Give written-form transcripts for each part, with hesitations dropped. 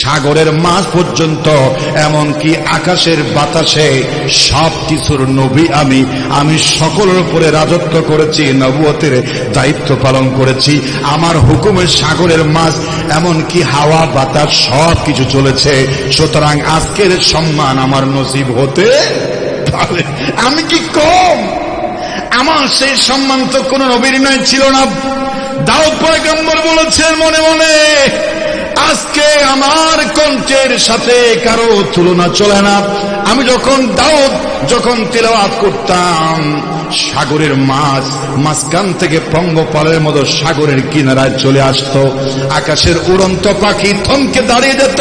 সাগরের মাছ পর্যন্ত, এমনকি আকাশের বাতাসে সব কিছুর নবী আমি সকলের উপরে রাজত্ব করেছি, নবুয়তের দায়িত্ব পালন করেছি। আমার হুকুমে সাগরের মাছ এমনকি হাওয়া বাতাস সব কিছু চলেছে। সুতরাং আজকের সম্মান আমার নসিব হতে পারে। আমি কি কম? আমার সেই সম্মান তো কোন নবীর নয়, ছিল না। দাউদ পয়গম্বর বলেছেন মনে মনে, আজকে আমার কণ্ঠের সাথে কারো তুলনা চলে না। আমি যখন তিলাওয়াত করতাম, সাগরের মাছ মাঝখান থেকে পঙ্গপালের মতো সাগরের কিনারায় চলে আসতো। আকাশের উড়ন্ত পাখি থমকে দাঁড়িয়ে যেত,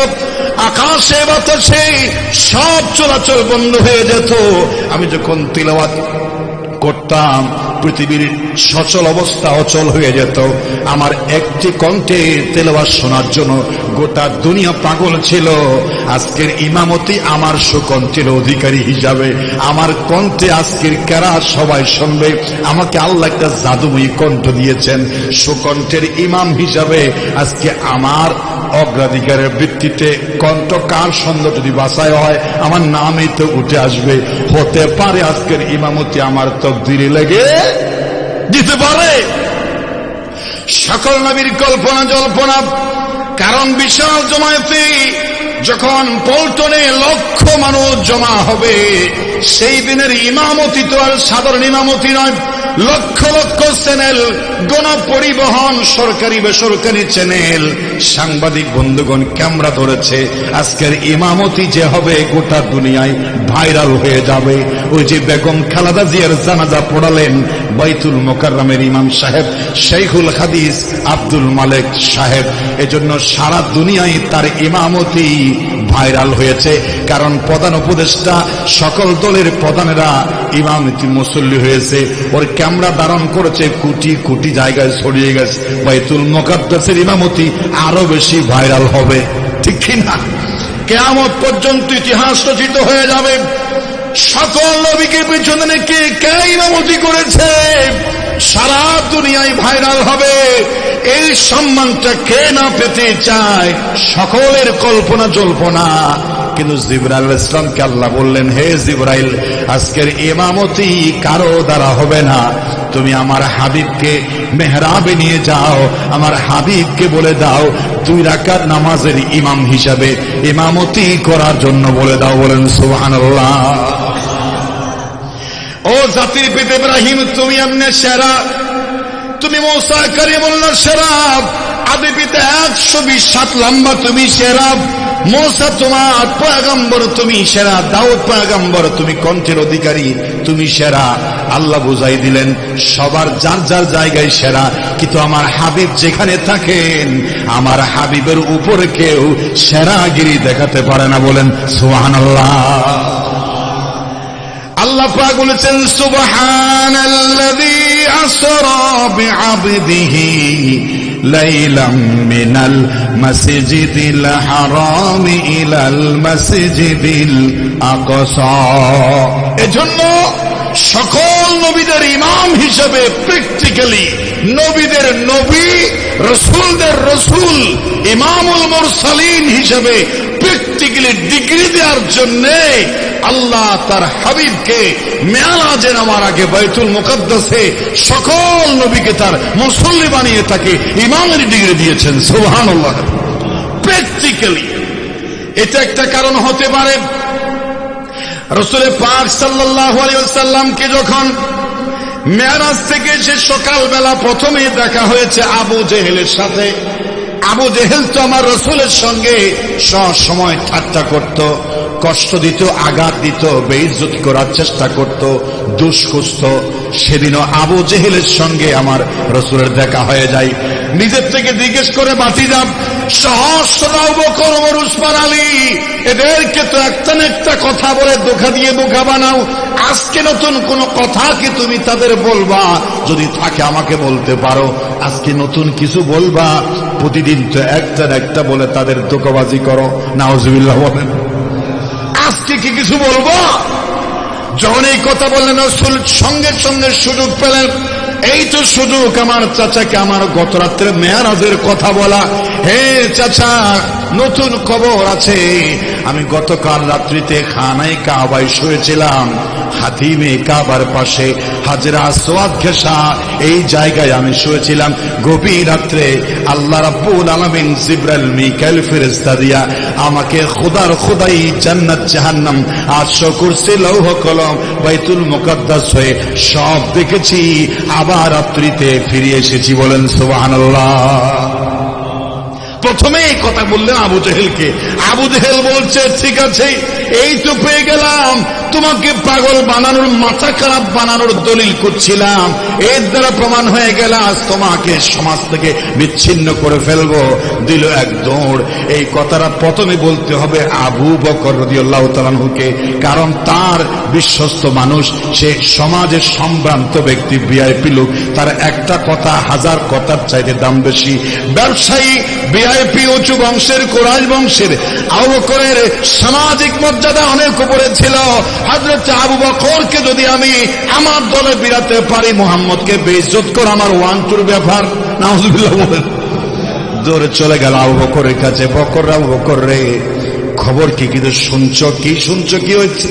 আকাশে বাতাসে সব চলাচল বন্ধ হয়ে যেত। আমি যখন তিলাওয়াত করতাম, পৃথিবীর সচল অবস্থা অচল হয়ে যেত। আমার একটি কণ্ঠে তেলাওয়াত শোনার জন্য গোটা দুনিয়া পাগল ছিল। আজকের ইমামতি আমার সুকণ্ঠের অধিকারী হিসাবে, আমার কণ্ঠে আজকের কেরাত সবাই শুনবে। আমাকে আল্লাহ একটা জাদুময়ী কণ্ঠ দিয়েছেন, সুকণ্ঠের ইমাম হিসাবে আজকে আমার অগ্রাধিকারের ভিত্তিতে কণ্ঠ কার সুন্দর যদি বাছাই হয়, আমার নামই তো উঠে আসবে। হতে পারে আজকের ইমামতি আমার তকদিরে লেগে দিতে পারে। সকল নবীর কল্পনা জল্পনা। কারণ বিশাল জমায়েতে যখন পল্টনে লক্ষ মানুষ জমা হবে, সেই দিনের ইমামতি তো আর সাধারণ ইমামতি নয়। লক্ষ লক্ষ চ্যানেল, গণপরিবহন, সরকারি বেসরকারি চ্যানেল, সাংবাদিক বন্ধুগণ ক্যামেরা ধরেছে। আজকের ইমামতি যে হবে গোটা দুনিয়ায় ভাইরাল হয়ে যাবে। ওই যে বেগম খালেদা জিয়ার জানাজা পড়ালেন বাইতুল মোকাররমের ইমাম সাহেব শেখুল হাদিস আব্দুল মালেক সাহেব, এজন্য সারা দুনিয়ায় তার ইমামতি ভাইরাল হয়েছে। কারণ প্রধান উপদেষ্টা, সকল দলের প্রধানেরা ইমামতি মুসল্লি হয়েছে। ওর ক্যামেরা ধারণ করেছে, কোটি কোটি জায়গায় ছড়িয়ে গেছে। বাইতুল মুকাদ্দাসের ইমামতি আরো বেশি ভাইরাল হবে, ঠিক কিনা? কিয়ামত পর্যন্ত ইতিহাস রচিত হয়ে যাবে। সকল নবীকে পিছনে কে ইমামতি করেছে সারা দুনিয়ায় ভাইরাল হবে। এই সম্মানটা কে না পেতে চায়? সকলের কল্পনা জল্পনা। কিন্তু জিবরাইল আলাইহিস সালামকে আল্লাহ বললেন, হে জিবরাইল, আজকের ইমামতি কারো দ্বারা হবে না। তুমি আমার হাবিবকে মেহরাবে নিয়ে যাও, আমার হাবিবকে বলে দাও 2 রাকাত নামাজের ইমাম হিসাবে ইমামতি করার জন্য বলে দাও। বলেন সুবহানাল্লাহ। ও জাতির পিতা ইব্রাহিম, তুমি এমনি সেরা, তুমি মুসা কালিমুল্লাহ সেরা, আদি পিতা 120 লম্বা, তুমি সেরা। মুসা তোমার পয়গম্বর, তুমি সেরা। দাউদ পয়গম্বর, তুমি কণ্ঠের অধিকারী, তুমি সেরা। আল্লাহ বুঝাই দিলেন সবার যার যার জায়গায় সেরা, কিন্তু আমার হাবিব যেখানে থাকেন, আমার হাবিবের উপরে কেউ সেরাগিরি দেখাতে পারে না। বলেন সুবহানাল্লাহ। আল্লাহ পাক বলেছেন, সুবহানাল্লাযী আসরা বিআবদিহি লাইলাম মিনাল মাসজিদিল হারাম ইলাল মাসজিদিল আকসা। এজন্য সকল নবীদের ইমাম হিসেবে প্র্যাকটিক্যালি নবীদের নবী, রাসূলদের রাসূল, ইমামুল মুরসালিন হিসেবে প্র্যাকটিক্যালি ডিগ্রি দেওয়ার জন্য আল্লাহ তার হাবিবকে মেরাজে নামার আগে বাইতুল মুকাদ্দাসে সকল নবীকে তার মুসল্লি বানিয়ে তাকে ইমামের ডিগ্রি দিয়েছেন। সুবহানাল্লাহ। প্র্যাকটিক্যালি এটা একটা কারণ হতে পারে। রাসূল পাক সাল্লাল্লাহু আলাইহি ওয়াসাল্লামকে যখন মেরাজ থেকে সে সকালবেলা প্রথমে দেখা হয়েছে আবু জেহেলের সাথে। আবু জেহেল তো আমার রাসূলের সঙ্গে সব সময় ঠাট্টা করত, কষ্ট দিত, আঘাত দিত, বেইজ্জতি করার চেষ্টা করত, দোষ খুঁজত। সেদিনও আবু জেহেলের সঙ্গে আমার রাসূলের দেখা হয়ে যায়। নিজের থেকে জিজ্ঞেস করে, ভাতিজা সহস্র বকর ওমর উসমান আলী, এদেরকে তো একটা না একটা কথা বলে ধোঁকা দিয়ে বোকা বানাও। আজকে নতুন কোন কথা কি তুমি তাদের বলবা? যদি থাকে আমাকে বলতে পারো। আজকে নতুন কিছু বলবা? প্রতিদিন তো একটা না একটা বলে তাদের ধোঁকাবাজি করো। নাউজুবিল্লাহ বলেন। আজকে কি কিছু বলবো? যখন এই কথা বললেন রাসূল সঙ্গে সঙ্গে সুযোগ পেলেন। এই তো সুযোগ আমার চাচাকে আমার গত রাত্রে মেরাজের কথা বলা। হে চাচা, নতুন কবর আছে। আমি গতকাল রাত্রিতে খানায় কাবায় শুয়েছিলাম, হাতিমে কাবার পাশে হাজরা আসওয়াদ ঘেঁষা এই জায়গায় আমি শুয়েছিলাম। গভীর রাত্রে আল্লাহ রাব্বুল আলামিন জিবরাইল মিকাইল ফেরেশতা দিয়া আমাকে খোদার খোদাই জান্নাত জাহান্নাম আরশ কুরসি লৌহ কলম বাইতুল মুকাদ্দাস হয়ে সব দেখেছি, আবার রাত্রিতে ফিরে এসেছি। বলেন সুবহানাল্লাহ। প্রথমে এই কথা বললেন আবু জেহেলকে। আবু জেহেল বলছে ঠিক আছে, এই তো পেয়ে গেলাম, তোমাকে পাগল বানানোর, মাথা খারাপ বানানোর দলিল করছিলাম, এর দ্বারা প্রমাণ হয়ে গেল, আজ তোমাকে সমাজ থেকে বিচ্ছিন্ন করে ফেলবো। দিল এক দৌড়। এই কথাটা প্রথমে বলতে হবে আবু বকর রাদিয়াল্লাহু তাআলা আনহুকে, কারণ তার বিশ্বস্ত মানুষ, সে সমাজের সম্ভ্রান্ত ব্যক্তি, ভিআইপি লোক, তার একটা কথা হাজার কথার চাইতে দাম বেশি। ব্যবসায়ী, ভিআইপি, উঁচু বংশের, কুরাইশ বংশের। আবু বকরের সামাজিক মর্যাদা অনেক উপরে ছিল। হযরত আবু বকরকে যদি আমি আমার দলে বিরাতে পারি, মুহাম্মদকে বেইজ্জত করা আমার ওয়ান টুর ব্যাপার। নাউজুবিল্লাহ বলেন। দৌড়ে চলে গেল আবু বকরের কাছে। বকর, আবু বকর রে, খবর কি? কিন্তু শুনছো কি? শুনছো কি হচ্ছে?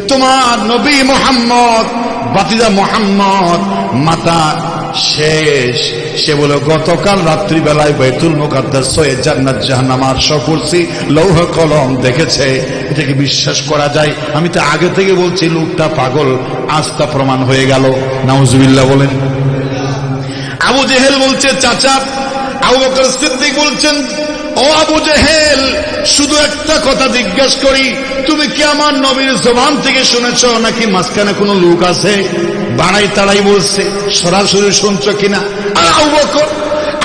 তোমার নবী মুহাম্মদ, ভাতিজা মুহাম্মদ মাতা শেষ। সে বলে গতকাল রাত্রিবেলায় বাইতুল মুকাদ্দাস হয়ে জান্নাত জাহান্নাম আরশ কুরসি লৌহ কলম দেখেছে। এটা কি বিশ্বাস করা যায়? আমি তো আগে থেকে বলছি লোকটা পাগল, আজ তা প্রমাণ হয়ে গেল। নাউজুবিল্লাহ বলেন। আবু জেহেল বলছে চাচা। আবু বকর সিদ্দিক বলছেন ও আবু জেহেল, শুধু একটা কথা জিজ্ঞেস করি, তুমি কি আমার নবীর জবান থেকে শুনেছ নাকি মাঝখানে কোনো লোক আছে? বাড়াই তাড়াই বলছে, সরাসরি শুনছো কিনা? আর আবু বকর,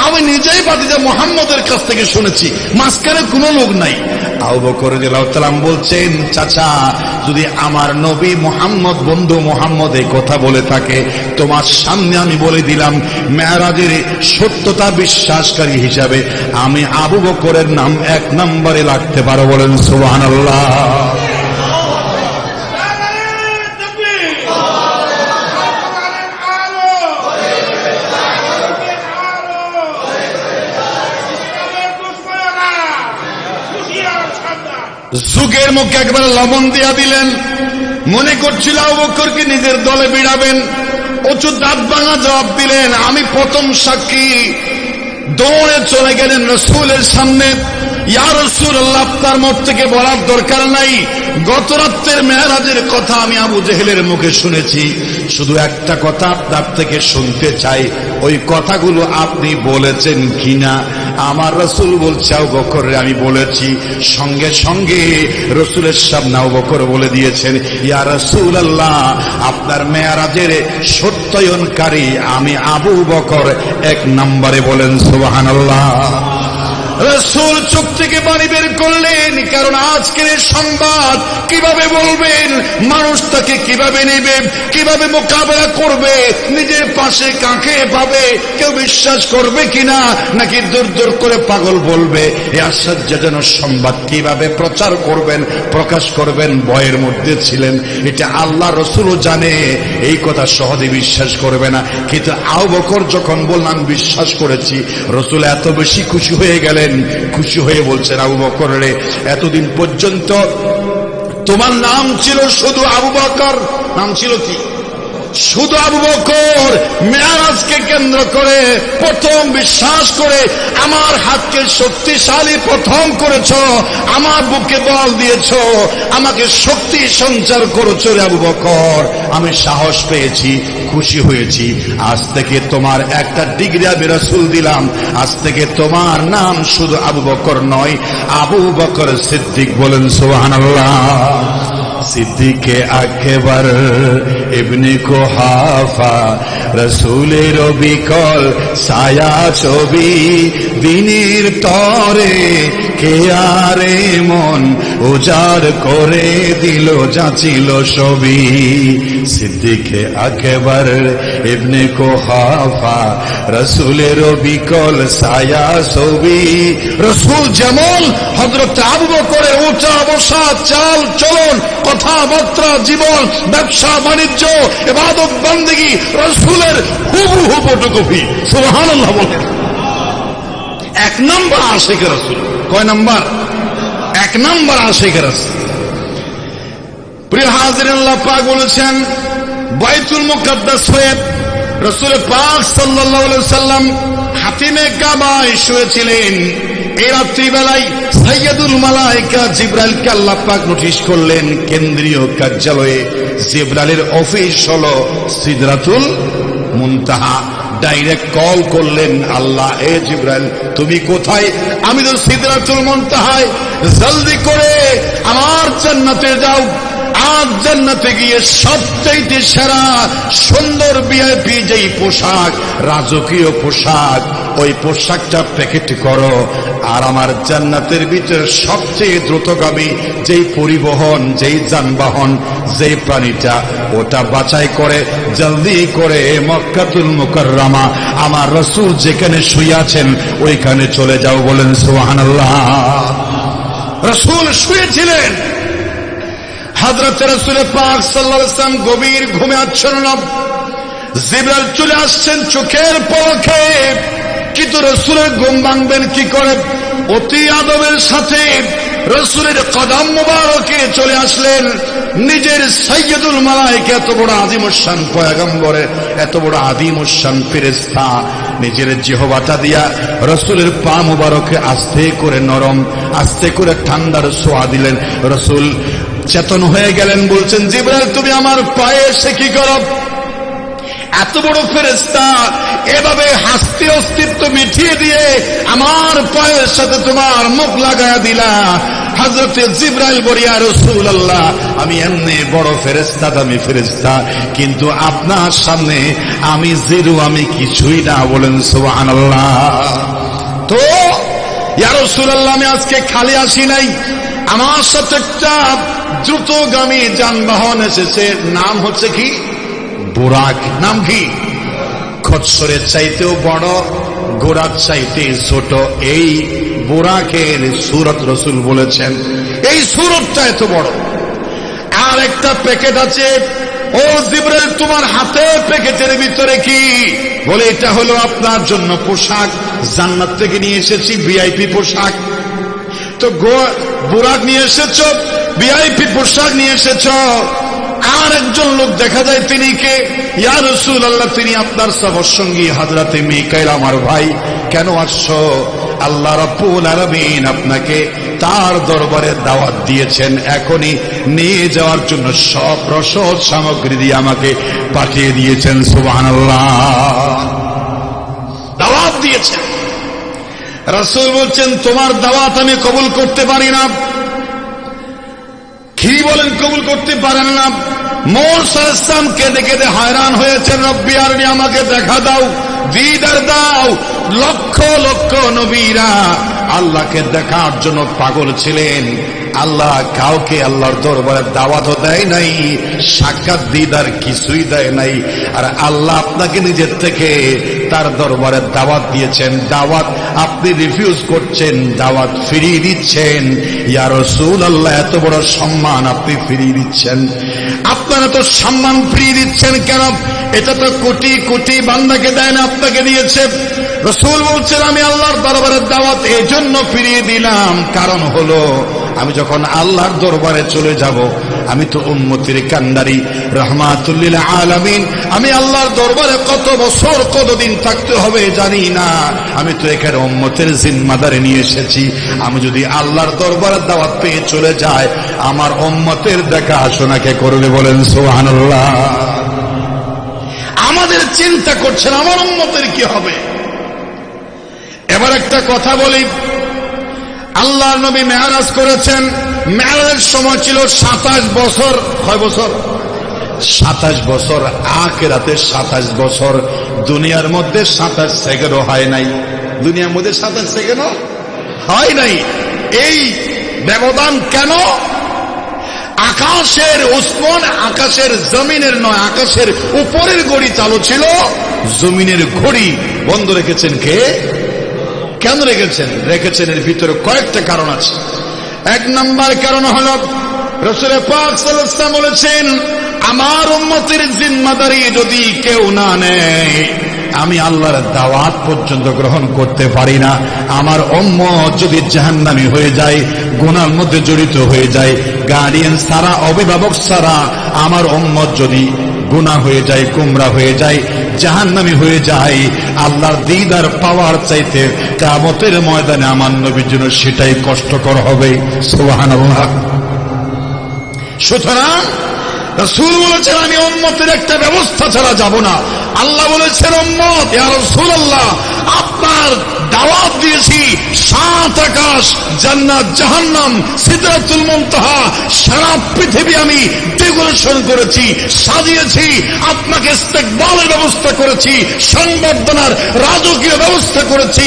আমি নিজেই ভাতিজা মুহাম্মদের কাছ থেকে শুনেছি, মাঝখানে কোনো লোক নাই। আবু বকর রাদিয়াল্লাহু তাআলা বলছেন চাচা, যদি আমার নবী মুহাম্মদ, বন্ধু মুহাম্মদ এই কথা বলে থাকে, তোমার সামনে আমি বলে দিলাম, মেরাজের সত্যতা বিশ্বাসকারী হিসাবে আমি আবু বকরের নাম 1 নম্বরে লাগতে পারো। বলেন সুবহানাল্লাহ। যুগের মুখে একবার লবণ দিয়া দিলেন। মনে করছিল আবু বকরকে নিজের দলে বিড়াবেন, উঁচু দাঁত ভাঙা জবাব দিলেন, আমি প্রথম সাক্ষী। দৌড়ে চলে গেলেন রাসূলের সামনে। ইয়া রাসূলুল্লাহ, আপনার মুখ থেকে বলার দরকার নাই, গত রাতের মেরাজের কথা আমি আবু জেহেলের মুখে শুনেছি। শুধু একটা কথা আপনার থেকে শুনতে চাই, ওই কথাগুলো আপনি বলেছেন কিনা? আমার রাসূল বলছে আবু বকর, আমি বলেছি। সঙ্গে সঙ্গে রাসূলের সামনে আবু বকর বলে দিয়েছেন, ইয়া রাসূলুল্লাহ, আপনার মেরাজের সত্যায়নকারী আমি আবু বকর 1 নম্বরে। বলেন সুবহানাল্লাহ। রাসূল চোখ থেকে পানি বের করলেন, কারণ আজকের সংবাদ কিভাবে বলবেন, মানুষ তাকে কিভাবে নেবে, কিভাবে মোকাবেলা করবে, নিজের পাশে কাকে পাবে, কেউ বিশ্বাস করবে কিনা, নাকি দূর দূর করে পাগল বলবে। এই আশ্চর্যজনক সংবাদ কিভাবে প্রচার করবেন, প্রকাশ করবেন, ভয়ের মধ্যে ছিলেন। এটা আল্লাহ রাসূলও জানে, এই কথা সহজে বিশ্বাস করবে না। কিন্তু আবু বকর যখন বললাম বিশ্বাস করেছি, রাসূল এত বেশি খুশি হয়ে গেলেন। খুশি হয়ে বলছেন, আবু বকর রে, এতদিন পর্যন্ত তোমার নাম ছিল শুধু আবু বকর। নাম ছিল কি? শুধু আবু বকর। মেরাজকে কেন্দ্র করে প্রথম বিশ্বাস করে আমার হাতকে শক্তিশালী প্রথম করেছ, আমার বুকে বল দিয়েছ, আমাকে শক্তি সঞ্চার করেছ রে আবু বকর। আমি সাহস পেয়েছি, খুশি হয়েছি। আজ থেকে তোমার একটা ডিগ্রি আমি রাসূল দিলাম। আজ থেকে তোমার নাম শুধু আবু বকর নয়, আবু বকর সিদ্দিক। বলেন সুবহানাল্লাহ। সিদ্দিকে আকবার ইবনে কুহাফা, রাসূলের বিকল ছায়া ছবি, দিনের তরে কে আরে মন উজাড় করে দিল, যাচিল ছবি। সিদ্দিকে আকবার ইবনে কুহাফা, রাসূলের বিকল ছায়া ছবি। রাসূল যেমন হযরত আবু বকরের উঠা বসা, চাল চলন, কথাবার্তা, জীবন, ব্যবসা বাণিজ্য, ইবাদত বন্দেগী রাসূলের হুবহু ফটোকপি। সুবহানাল্লাহ বলেন। 1 নম্বর আশিক রাসূল। কয় নাম্বার? 1 নাম্বার আশিক রাসূল। প্রিয় হাজিরিন, আল্লাহ পাক বলেছেন বাইতুল মুকাদ্দাস হয়ে রাসূল পাক সাল্লাল্লাহু আলাইহি ওয়াসাল্লাম হাতিমে কাবায় শুয়েছিলেন। এই রাত্রিবেলায় সাইয়্যিদুল মালায়েকা জিবরাইলকে আল্লাহ পাক নোটিশ করলেন। কেন্দ্রীয় কার্যালয়ে জিবরাইলের অফিস হলো সিদরাতুল মুনতাহা। ডাইরেক্ট কল করলেন আল্লাহ, এ জিবরাইল তুমি কোথায়? আমি তো সিদরাতুল মুনতাহায়, জলদি করে আমার জান্নাতে যাও। আর জান্নাতে গিয়ে সবচাইতে সেরা সুন্দর ভিআইপি যেই পোশাক, রাজকীয় পোশাক, ওই পোশাকটা প্যাকেট করো। আর আমার জান্নাতের ভিতরে সবচেয়ে দ্রুতগামী যেই পরিবহন, যেই যানবাহন, যেই প্রাণীটা, ওটা বাছাই করে জলদি করে মক্কাতুল মুকাররমা আমার রাসূল যেখানে শুয়ে আছেন ওইখানে চলে যাও। বলেন সুবহানাল্লাহ। রাসূল শুয়েছিলেন, হযরত রাসূল পাক সাল্লাল্লাহু আলাইহি ওয়াসাল্লাম গভীর ঘুমে আচ্ছন্ন। জিবরাইল চলে আসছেন চোখের পলকে, কিন্তু রাসূলের ঘুম ভাঙবেন কি করে? অতি আদবের সাথে রাসূলের কদম মোবারকে চলে আসলেন। নিজের সাইয়্যিদুল মালায়েকা, এত বড় আযীমুশ-শান পয়গম্বরের, এত বড় আযীমুশ-শান ফেরেশতা, নিজের জিহ্বাটা দিয়া রাসূলের পা মোবারকে আস্তে করে নরম, আস্তে করে ঠান্ডার ছোঁয়া দিলেন। রাসূল চেতন হয়ে গেলেন, বলছেন জিবরাইল তুমি আমার পায়ে এসে কি করো? এত বড় ফেরেশতা এভাবে হাসতে অস্তিত্ব মিটিয়ে দিয়ে আমার পায়ের সাথে তোমার মুখ লাগায়া দিলা। হযরত জিবরাইল বলে ইয়া রাসূলুল্লাহ, আমি এমনি বড় ফেরেশতা, দামি ফেরেশতা, কিন্তু আপনার সামনে আমি জিরো, আমি কিছুই না। বলেন সুবহানাল্লাহ। তো ইয়া রাসূলুল্লাহ, আমি আজকে খালি আসি নাই, আমার সাথে একটা দ্রুতগামী যানবাহন এসেছে, নাম হচ্ছে কি? বুরাক। নাম কি? খচ্চরের চাইতেও বড়, ঘোড়ার চাইতে ছোট। এই বুরাকের সূরত রাসূল বলেছেন এই সূরতটা এত বড়। আর একটা প্যাকেট আছে। ও জিবরাইল, তোমার হাতে প্যাকেটের ভিতরে কি? বলে এটা হলো আপনার জন্য পোশাক, জান্নাত থেকে নিয়ে এসেছি, ভিআইপি পোশাক। তো বুরাক নিয়ে এসেছ, ভিআইপি পোশাক নিয়ে এসেছ। আর একজন লোক দেখা যায়, তিনি কে? ইয়া রাসূলুল্লাহ, তিনি আপনার সফর সঙ্গী হযরতে মিকাইল, আমার ভাই। কেন আসছো? আল্লাহ রাব্বুল আলামিন আপনাকে তার দরবারে দাওয়াত দিয়েছেন, এখনই নিয়ে যাওয়ার জন্য সব রসদ সামগ্রী দিয়ে আমাকে পাঠিয়ে দিয়েছেন। সুবহানাল্লাহ। দাওয়াত দিয়েছেন। রাসূল বলছেন তোমার দাওয়াত আমি কবুল করতে পারি না। কি বলেন কবুল করতে পারেন না? মূসা আলাইহিস সালাম কেঁদে কেঁদে হয়রান হয়েছেন, রব্বি আরনি, আমাকে দেখা দাও, দিদার দাও। লক্ষ লক্ষ নবীরা আল্লাহকে দেখার জন্য পাগল ছিলেন। আল্লাহ কাউকে আল্লাহর দরবারে দাওয়াতও দেয় নাই, সাক্ষাৎ দিদার কিছুই দেয় নাই। আর আল্লাহ আপনাকে নিজের থেকে তার দরবারে দাওয়াত দিয়েছেন। দাওয়াত আপনি রিফিউজ করছেন, দাওয়াত ফিরিয়ে দিচ্ছেন। ইয়া রাসূলুল্লাহ, এত বড় সম্মান আপনি ফিরিয়ে দিচ্ছেন। আপনারা তো সম্মান ফিরিয়ে দিচ্ছেন কেন? এটা তো কোটি কোটি বান্দাকে দেয় না, আপনাকে দিয়েছে। রাসূল বলছেন আমি আল্লাহর দরবারের দাওয়াত এই জন্য ফিরিয়ে দিলাম, কারণ হলো আমি যখন আল্লাহর দরবারে চলে যাব, আমি তো উম্মতের কান্ডারি, রাহমাতুল লিল আলামিন। আমি আল্লাহর দরবারে কত বছর কতদিন থাকতে হবে জানি না, আমি তো এখানে উম্মতের জিম্মাদারি নিয়ে এসেছি। আমি যদি আল্লাহর দরবারে দাওয়াত পেয়ে চলে যায়, আমার উম্মতের দেখাশোনা কে করবে? বলেন সুবহানাল্লাহ। আমাদের চিন্তা করছেন আমার উম্মতের কি হবে। এবার একটা কথা বলি, আল্লাহর নবী মেরাজ করেছেন। মেরাজের সময় ছিল 27 বছর। কয় বছর? 27 বছর। আখিরাতে 27 বছর। দুনিয়ার মধ্যে 27 সেকেন্ডও হয় নাই। দুনিয়ার মধ্যে 27 সেকেন্ডও হয় নাই। এই ব্যবধান কেন? আকাশের ওসমান, আকাশের জমিনের নয়, আকাশের উপরের ঘড়ি চালু ছিল, জমিনের ঘড়ি বন্ধ রেখেছেন কে? কেন রেখেছেন? রেখেছেন এর ভিতরে কয়েকটা কারণ আছে। 1 নম্বর কারণ হল রাসূল পাক সাল্লাল্লাহু আলাইহি ওয়াসাল্লাম বলেছেন, আমার উম্মতের জিম্মাদারি যদি কেউ না নেয়, আমি আল্লাহর দাওয়াত পর্যন্ত গ্রহণ করতে পারি না। আমার উম্মত যদি জাহান্নামী হয়ে যায়, গুনার মধ্যে জড়িত হয়ে যায়, গার্ডিয়ান ছাড়া, অভিভাবক ছাড়া আমার উম্মত যদি গুনাহ হয়ে যায়, গোমরা হয়ে যায়, জাহান্নামী হয়ে যায়, আল্লাহর দিদার পাওয়ার চাইতে কিয়ামতের ময়দানে আমার নবীর জন্য সেটাই কষ্টকর হবে। সুবহানাল্লাহ। সুতরাং রাসূল বলেছেন আমি উম্মতের একটা ব্যবস্থা ছাড়া যাব না। আল্লাহ বলেছেন উম্মত, ইয়া রাসূলুল্লাহ আপনার দাওয়াত দিয়েছি, 7 আকাশ, জান্নাত, জাহান্নাম, সিদরাতুল মুনতাহা, সারা পৃথিবী আমি ডেকোরেশন করেছি, সাজিয়েছি, আপনাকে ইস্তেকবালের ব্যবস্থা করেছি, সংবর্ধনার রাজকীয় ব্যবস্থা করেছি।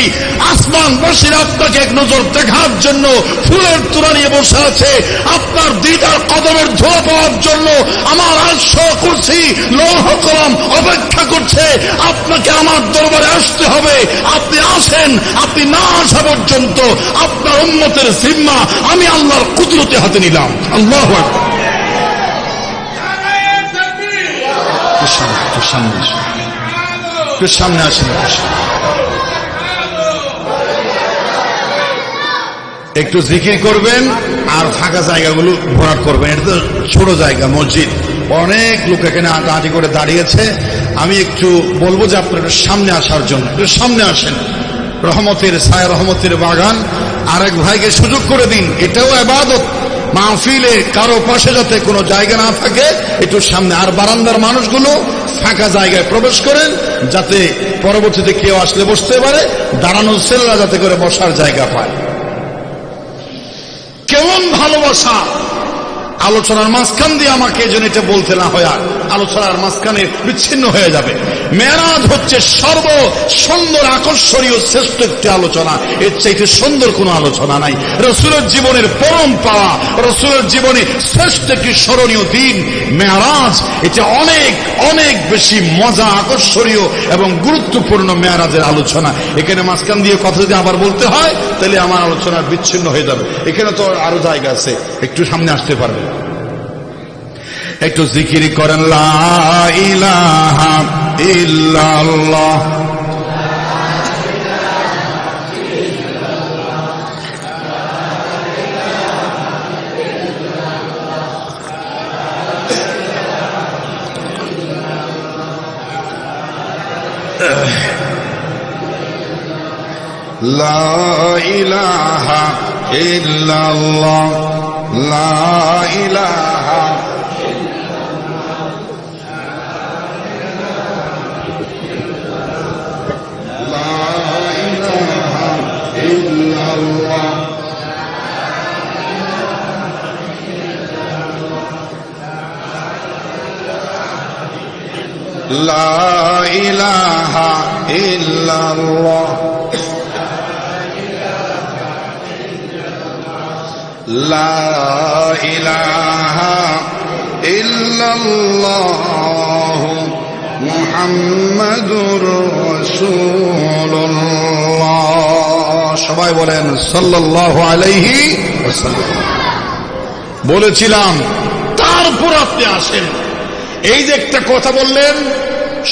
আসমানবাসীরা আপনাকে এক নজর দেখার জন্য ফুলের তোড়া নিয়ে বসে আছে, আপনার দিদার কদমের ধোয়া পাওয়ার জন্য আমার আরশ, কুরসি, লৌহ কলম অপেক্ষা করছে। আপনাকে আমার দরবারে আসতে হবে। আপনি আসেন, আপনি না আসা পর্যন্ত আপনার উম্মতের জিম্মা আমি আল্লাহর কুদরতে হাতে নিলাম। আল্লাহু আকবার। সামনে আসেন, একটু জিকির করবেন আর ফাঁকা জায়গাগুলো ভরাট করবেন। এটা তো ছোট জায়গা, মসজিদ, অনেক লোক এখানে আঁটাআঁটি করে দাঁড়িয়েছে। আমি একটু বলবো যে আপনারা সামনে আসার জন্য একটু সামনে আসেন। রহমতের ছায়া, রহমতের বাগান, আরেক ভাইকে সুযোগ করে দিন। এটাও ইবাদত। মাহফিলে কারো পাশে যাতে কোনো জায়গা না থাকে, একটু সামনে। আর বারান্দার মানুষগুলো ফাঁকা জায়গায় প্রবেশ করেন, যাতে পরবর্তীতে কেউ আসলে বসতে পারে, দাঁড়ানোর ছেলেরা যাতে করে বসার জায়গা পায়। কেমন ভালোবাসা! আলোচনার মাঝখান দিয়ে আমাকে যেন এটা বলতে না হয়, আর আলোচনার মাঝখানে বিচ্ছিন্ন হয়ে যাবে। মেরাজ হচ্ছে সর্ব সুন্দর, আকর্ষণীয়, শ্রেষ্ঠ একটি আলোচনা। এর চাইতে সুন্দর কোনো আলোচনা নাই। রাসূলের জীবনের পরম পাওয়া, রাসূলের জীবনে শ্রেষ্ঠ একটি স্মরণীয় দিন মেরাজ। এটা অনেক অনেক বেশি মজা, আকর্ষণীয় এবং গুরুত্বপূর্ণ মেরাজের আলোচনা। এখানে মাঝখান দিয়ে কথা যদি আবার বলতে হয়, তাহলে আমার আলোচনা বিচ্ছিন্ন হয়ে যাবে। এখানে তো আরো জায়গা আছে, একটু সামনে আসতে পারবে। একটু জিকির করেন, লা ইলাহা ইল্লাল্লাহ, লা ইলাহা ইল্লাল্লাহ, লা ইলাহা লা ইলাহা ইল্লাল্লাহ, লা ইলাহা ইল্লাল্লাহ, মুহাম্মাদুর রাসূলুল্লাহ। সবাই বলেন সাল্লাল্লাহু আলাইহি ওয়াসাল্লাম। বলেছিলাম তারপর আপনি আসেন। এই যে একটা কথা বললেন,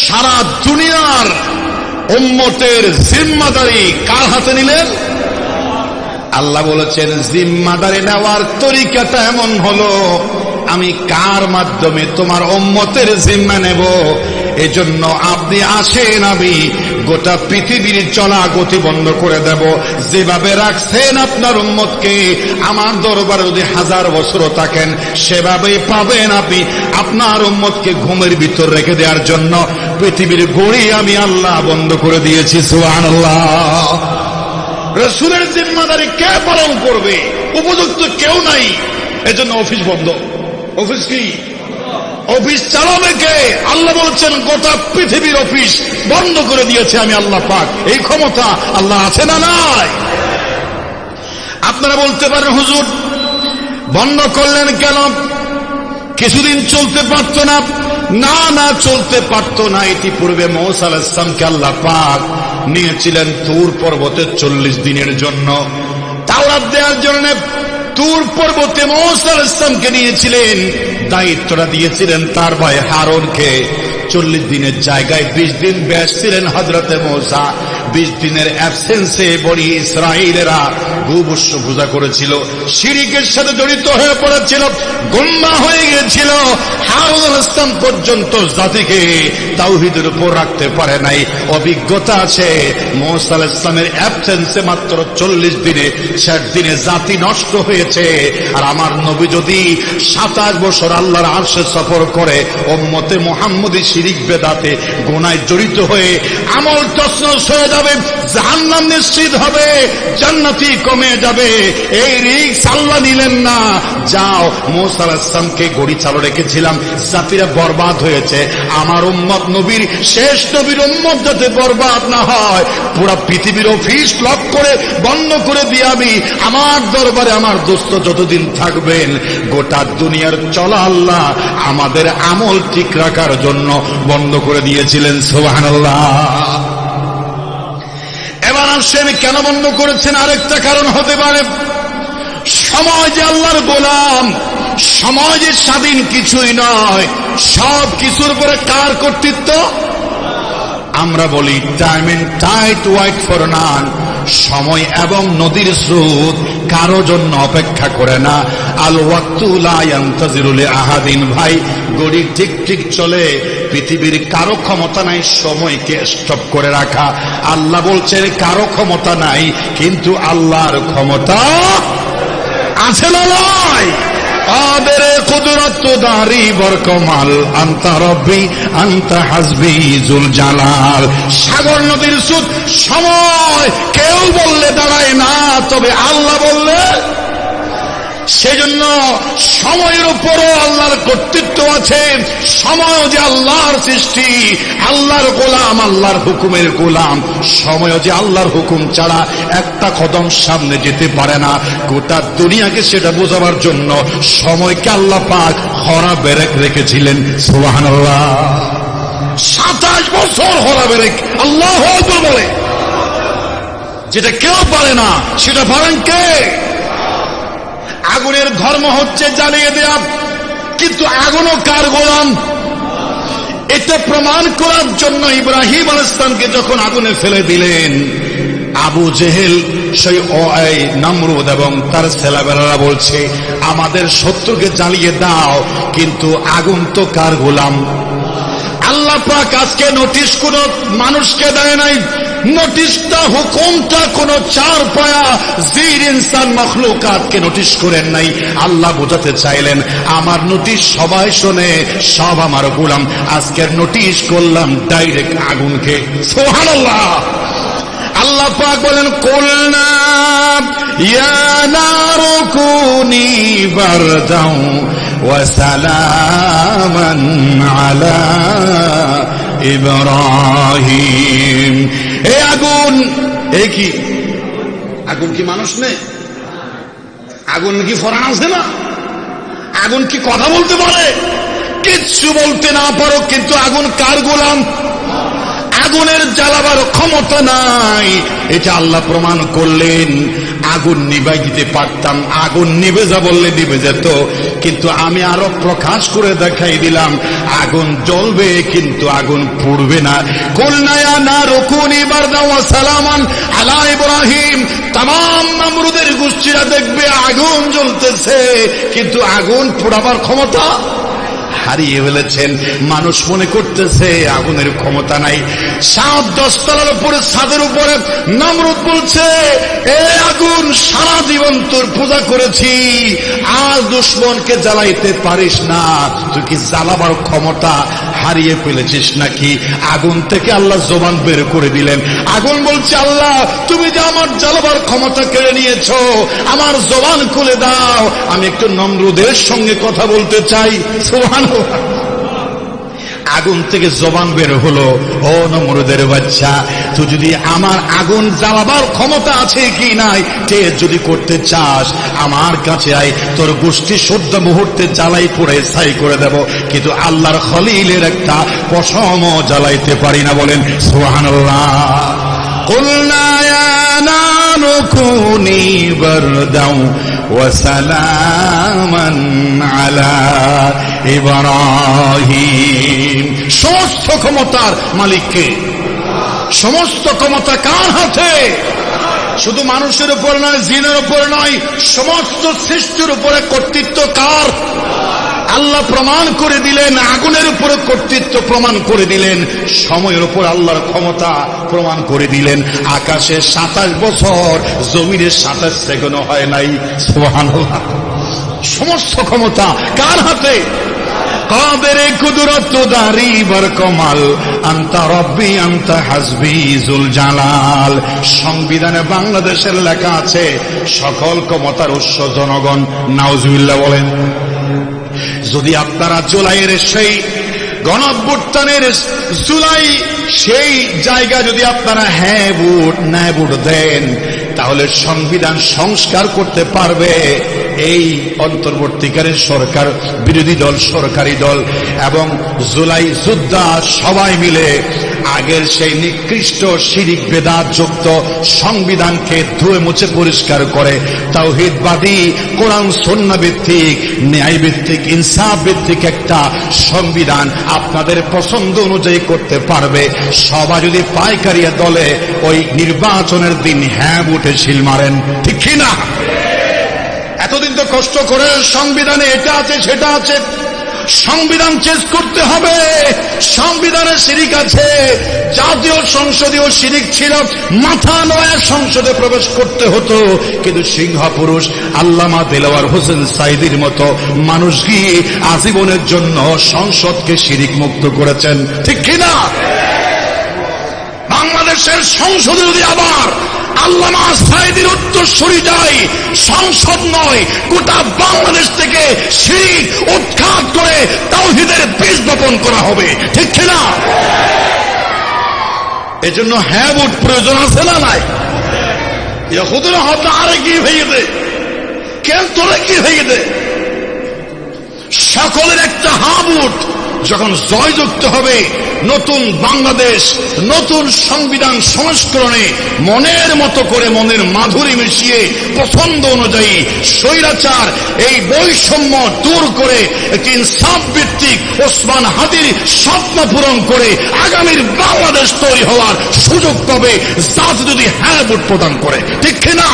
সারা দুনিয়ার উম্মতের জিম্মাদারি কার হাতে নিলেন? আল্লাহ বলেছেন জিম্মাদারি নেওয়ার তরিকাটা এমন হলো, আমি কার মাধ্যমে তোমার উম্মতের জিম্মা নেব। এজন্য আপনি আসেন, আমি গোটা পৃথিবীর চলা গতি বন্ধ করে দেব। যেভাবে রাখছেন আপনার উম্মতকে আমার দরবারে যদি 1000 বছরও থাকেন, সেভাবেই পাবেন আপনি। আপনার উম্মতকে ঘুমের ভিতর রেখে দেওয়ার জন্য পৃথিবীর ঘড়ি আমি আল্লাহ বন্ধ করে দিয়েছি। সুবহানাল্লাহ। রাসূলের জিম্মাদারি কে পালন করবে? উপযুক্ত কেউ নাই। এজন্য অফিস বন্ধ। অফিস কি? অফিস চালাবে কে? আল্লাহ বলছেন গোটা পৃথিবীর অফিস বন্ধ করে দিয়েছে আমি আল্লাহ পাক। এই ক্ষমতা আল্লাহ আছে না নাই? আপনারা বলতে পারেন হুজুর বন্ধ করলেন কেন? কিছুদিন চলতে পারতো না? না না, চলতে পারতো না। ইতিপূর্বে মূসা আলাইহিস সালামকে আল্লাহ পাক নিয়েছিলেন তুর পর্বতে 40 দিনের জন্য, তাওরাত দেওয়ার জন্য। তুর পর্বতে মূসা আলাইহিস সালামকে নিয়েছিলেন, দায়িত্বটা দিয়েছিলেন তার ভাই হারুনকে। 40 দিনের জায়গায় 20 দিন ব্যাস ছিলেন হযরতে মূসা। 20 দিনের অ্যাবসেন্সে বনি ইসরাইলেরা গোবর্ষ পূজা করেছিল, শিরকের সাথে জড়িত হয়ে পড়েছিল, গোমরাহ হয়ে গিয়েছিল। হারুন আলাইহিস সালাম পর্যন্ত জাতিকে তাওহীদের উপর রাখতে পারে নাই। অভিজ্ঞতা আছে, মূসা আলাইহিস সালামের অ্যাবসেন্সে মাত্র 40 দিনে 60 দিনে জাতি নষ্ট হয়েছে। আর আমার নবী যদি 27 বছর আল্লাহর আরশে সফর করে উম্মতে মুহাম্মদী শিরক বেদাতে গুনাহে জড়িত হয়ে আমল তছনছ হয়ে যাবে, জাহান্নাম নিশ্চিত হবে, জান্নাতি কমে যাবে, এই রিস্ক আল্লাহ নিলেন না। যাও, মূসা আলাইহিস সালামকে গড়ি চালু রেখেছিলাম, জাতিরা বরবাদ হয়েছে। আমার উম্মত নবীর, শেষ নবীর উম্মত যাতে বরবাদ না হয়, পুরা পৃথিবীর অফিস লক করে বন্ধ করে দিয়ে আমি আমার দরবারে আমার দোস্ত যতদিন থাকবেন, গোটা দুনিয়ার চলা আল্লাহ আমাদের আমল ঠিক রাখার জন্য বন্ধ করে দিয়েছিলেন। সুবহানাল্লাহ। এবার আসেন, কেন বন্ধ করেছেন? আরেকটা কারণ হতে পারে, সময় যে আল্লাহর গোলাম, সময় যে স্বাধীন কিছুই নয়, সব কিছুর উপরে কার কর্তৃত্ব? আমরা বলি time and tide wait for none, সময় এবং নদীর স্রোত কারো জন্য অপেক্ষা করে না। আল ওয়াক্তু লা ইয়ান্তাজিরু লিআহাদিন। ভাই, ঘড়ি ঠিক ঠিক চলে, পৃথিবীর কারো ক্ষমতা নাই সময়কে স্টপ করে রাখা। আল্লাহ বলছেন কারো ক্ষমতা নাই, কিন্তু আল্লাহর ক্ষমতা আছে না নয়? আবেরে কুদরত দারি বরকমাল, আনতা রব্বি আনতা হাসবি জুল জালাল। সাগর নদীর স্রোত সময় কেউ বললে দাঁড়ায় না, তবে আল্লাহ বললে। সেজন্য সময়ের উপরও আল্লাহর কর্তৃত্ব আছে। সময় যে আল্লাহর সৃষ্টি, আল্লাহর গোলাম, আল্লাহর হুকুমের গোলাম। সময় যে আল্লাহর হুকুম ছাড়া একটা কদম সামনে যেতে পারে না। গোটা দুনিয়াকে সেটা বোঝাবার জন্য সময়কে আল্লাহ পাক হরা বেরেক রেখেছিলেন। সুবহানাল্লাহ। 27 বছর হরা বেরেক, আল্লাহু আকবার বলে। যেটা কেউ পারে না, সেটা পারেন কে? আগুনের ধর্ম হচ্ছে জ্বালিয়ে দেয়া, কিন্তু আগুনও কার গোলাম? এটা প্রমাণ করার জন্য ইব্রাহিম আলাইহিস সালামকে যখন আগুনে ফেলে দিলেন, আবু জেহেল, সেই নমরুদ এবং তার ছেলেবেলারা বলছে আমাদের শত্রুকে জ্বালিয়ে দাও, কিন্তু আগুন তো কার গোলাম? আল্লাহ পাক আজকে নোটিশ কোন মানুষকে দেয় নাই, নোটিশটা, হুকুমটা কোন চার পায়া জির ইনসান মখলুকাতকে নোটিশ করেন নাই। আল্লাহ বোঝাতে চাইলেন আমার নোটিশ সবাই শোনে, সব আমার গোলাম। আজকের নোটিশ করলাম ডাইরেক্ট আগুনকে। সুবহানাল্লাহ। আল্লাহ পাক বলেন কুলনা ইয়া নারু কুনি বারদাও ওয়া সালামান আলা ইব্রাহিম। এ আগুন, এ কি আগুন? কি মানুষ নেই? আগুন কি ফরান আছে না? আগুন কি কথা বলতে পারে? কিচ্ছু বলতে না পারো, কিন্তু আগুন কার গোলাম? আগুনের জ্বালাবার ক্ষমতা নাই, এটা আল্লাহ প্রমাণ করলেন। আগুন নিভাই দিতে পারতাম, আগুন নিভে যা বললে নিভে যেত, কিন্তু আমি আরো প্রকাশ করে দেখাই দিলাম আগুন জ্বলবে, কিন্তু আগুন পুড়বে না। কুলনা ইয়া নারু কুনি বারদাও ওয়া সালামান আলা ইব্রাহিম। তামাম নমরুদের গোষ্ঠীরা দেখবে আগুন জ্বলতেছে, কিন্তু আগুন পোড়াবার ক্ষমতা হারিয়ে ফেলেছেন। মানুষ মনে করতেছে আগুনের ক্ষমতা নাই। 7-10 তলার উপরে, ছাদের উপরে নমরুদ বলছে এ আগুন, সারা জীবন তোর পূজা করেছি, আজ দুশমনকে জ্বালাইতে পারিস না, তুই কি জ্বালাবার ক্ষমতা হারিয়ে ফেলেছিস নাকি? আগুন থেকে আল্লাহ জবান বের করে দিলেন। আগুন বলছে আল্লাহ তুমি যে আমার জ্বালাবার ক্ষমতা কেড়ে নিয়েছো, আমার জবান খুলে দাও, আমি একটু নমরুদের সঙ্গে কথা বলতে চাই। সুবহানাল্লাহ। আগুন থেকে জবান বের হলো, ও নমরুদের বাচ্চা, তুই যদি আমার আগুন জ্বালাবার ক্ষমতা আছে কি নাই টেস্ট যদি করতে চাস, আমার কাছে আয়, তোর গোষ্ঠী শুদ্ধ মুহূর্তে জ্বালাই পড়ে ছাই করে দেব, কিন্তু আল্লাহর খলিলের একটা পশম জ্বালাইতে পারি না। বলেন সুবহানাল্লাহ। কুলনা ইয়া নারু কুনি বারদাও ওয়া সালামান আলা ইব্রাহিম। সমস্ত ক্ষমতার মালিককে, সমস্ত ক্ষমতা কার হাতে? শুধু মানুষের উপর নয়, জিনের উপর নয়, সমস্ত সৃষ্টির উপরে কর্তৃত্ব কার? আল্লাহ প্রমাণ করে দিলেন, আগুনের উপরে কর্তৃত্ব প্রমাণ করে দিলেন, সময়ের উপর আল্লাহর ক্ষমতা প্রমাণ করে দিলেন। আকাশে 27 বছর, জমিনে 27 সেকেন্ড হয় নাই। সুবহানাল্লাহ। সমস্ত ক্ষমতা কার হাতে? কাদের কুদরত দারি বর কমাল, আনতা রব্বি আনতা হাসবি জুল জালাল। সংবিধানে বাংলাদেশের লেখা আছে সকল ক্ষমতার উৎস জনগণ। নাউজুবিল্লাহ বলেন। যদি আপনারা জুলাইয়ের সেই গণঅভ্যুত্থানের জুলাই সেই জায়গা যদি আপনারা হ্যাঁ ভোট না ভোট দেন, তাহলে সংবিধান সংস্কার করতে পারবে এই অন্তর্বর্তীকালীন সরকার, বিরোধী দল, সরকারি দল এবং জুলাই যোদ্ধা সবাই মিলে আগের সেই নিকৃষ্ট শিরিক বেদাত যুক্ত সংবিধানকে ধুয়ে মুছে পরিষ্কার করে তাওহীদবাদী, কোরআন সুন্নাহ ভিত্তিক, ন্যায় ভিত্তিক, ইনসাফ ভিত্তিক একটা সংবিধান আপনাদের পছন্দ অনুযায়ী করতে পারবে। সবাই যদি পাইকারিয়া দলে ওই নির্বাচনের দিন হ্যাঁ উঠে শিল মারেন, ঠিক কি না? এতদিন তো কষ্ট করে সংবিধানে এটা আছে সেটা আছে, সংবিধান চেঞ্জ করতে হবে। সংবিধানে শিরিক আছে, জাতীয় সংসদীয় শিরিক ছিল, মাথা নয় সংসদে প্রবেশ করতে হতো। কিন্তু সিংহ পুরুষ আল্লামা দেলাওয়ার হোসেন সাইদির মতো মানুষ গিয়ে আজীবনের জন্য সংসদকে শিরিক মুক্ত করেছেন, ঠিক কিনা? বাংলাদেশের সংসদে যদি আবার আল্লামা সাইদির উত্তরসূরি যায়, সংসদ নয় গোটা বাংলাদেশ থেকে শিরিক উৎখাত করে তাওহীদের বীজ বপন করা হবে, ঠিক কিনা? এজন্য হ্যাঁ ভোট প্রয়োজন আছে না নাই? ইহুদিরা হতে আরে কি হয়ে দে, কেন তোরা কি হয়ে দে, সকলের একটা হ্যাঁ ভোট যখন জয়যুক্ত হবে, নতুন বাংলাদেশ, নতুন সংবিধান সংস্করণে মনের মতো করে, মনের মাধুরী মিশিয়ে পছন্দ অনুযায়ী স্বৈরাচার এই বৈষম্য দূর করে একটি ইনসাফ ভিত্তিক ওসমান হাদির স্বপ্ন পূরণ করে আগামীর বাংলাদেশ তৈরি হওয়ার সুযোগ পাবে জাতি যদি হ্যাঁ ভোট প্রদান করে, ঠিক কিনা?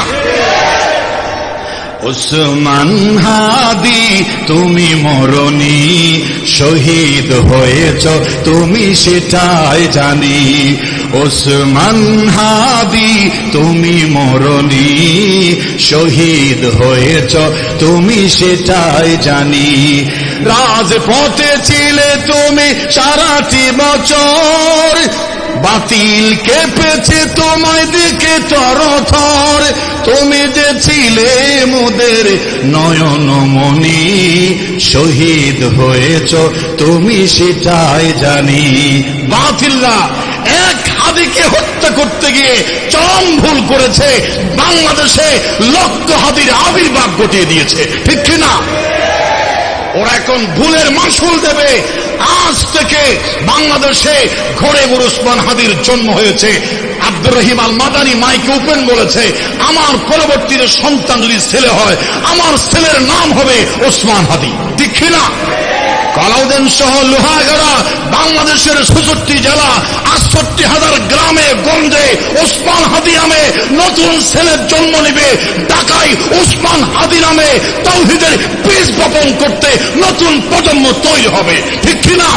ওসমান হাদি তুমি মরণি, শহীদ হয়েছ তুমি সেটাই জানি। ওসমান হাদি তুমি মরণি, শহীদ হয়েছ তুমি সেটাই জানি। রাজপথে ছিলে তুমি সারাটি বছর, বাতিল কেঁপেছে তোমায় দেখে থরথর। তুমি যে ছিলে মোদের নয়নমণি, শহীদ হয়েছ তুমি সেটাই জানি। বাতিলরা এক হাদিকে হত্যা করতে গিয়ে চরম ভুল করেছে, বাংলাদেশে লক্ষ হাদির আবির্ভাব ঘটিয়ে দিয়েছে, ঠিক কিনা? ওরা এখন ভুলের মাসুল দেবে। আজ থেকে বাংলাদেশে ঘরে ঘরে ওসমান হাদির জন্ম হয়েছে। আব্দুর রহিম আল মাদানী মাইকে ওপেন বলেছে, আমার পরবর্তীতে সন্তান যদি ছেলে হয়, আমার ছেলের নাম হবে ওসমান হাদি, ঠিক কিনা? কলাউদ্দিন সহ লোহাগড়া বাংলাদেশের ৬৬ জেলা ৬৮,০০০ গ্রামে গঞ্জে ওসমান হাদি নামে নতুন ছেলের জন্ম নেবে। ঢাকায় ওসমান হাদি নামে তাওহীদের বীজ বপন করতে নতুন প্রজন্ম তৈরি হবে, ঠিক কিনা?